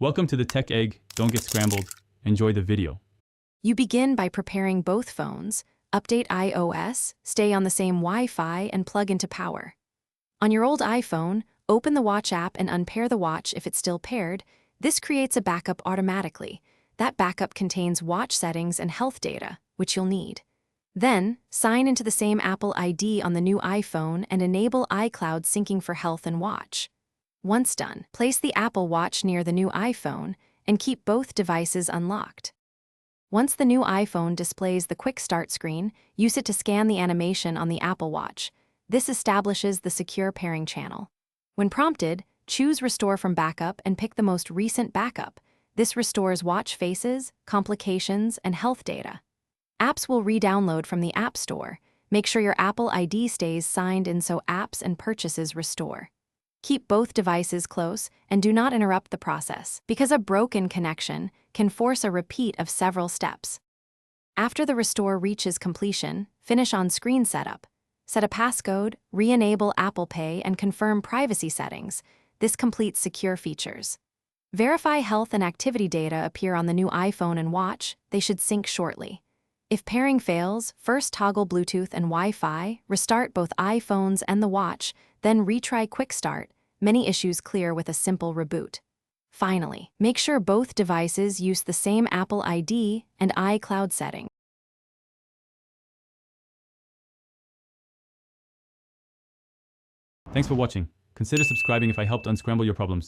Welcome to the Tech Egg. Don't get scrambled. Enjoy the video. You begin by preparing both phones, update iOS, stay on the same Wi-Fi, and plug into power. On your old iPhone, open the Watch app and unpair the watch if it's still paired. This creates a backup automatically. That backup contains watch settings and health data, which you'll need. Then, sign into the same Apple ID on the new iPhone and enable iCloud syncing for health and watch. Once done, place the Apple Watch near the new iPhone and keep both devices unlocked. Once the new iPhone displays the Quick Start screen, use it to scan the animation on the Apple Watch. This establishes the secure pairing channel. When prompted, choose Restore from Backup and pick the most recent backup. This restores watch faces, complications, and health data. Apps will re-download from the App Store. Make sure your Apple ID stays signed in so apps and purchases restore. Keep both devices close and do not interrupt the process, because a broken connection can force a repeat of several steps. After the restore reaches completion, finish on-screen setup. Set a passcode, re-enable Apple Pay, and confirm privacy settings. This completes secure features. Verify health and activity data appear on the new iPhone and watch. They should sync shortly. If pairing fails, first toggle Bluetooth and Wi-Fi, restart both iPhones and the watch, then retry Quick Start. Many issues clear with a simple reboot. Finally, make sure both devices use the same Apple ID and iCloud setting. Thanks for watching. Consider subscribing if I helped unscramble your problems.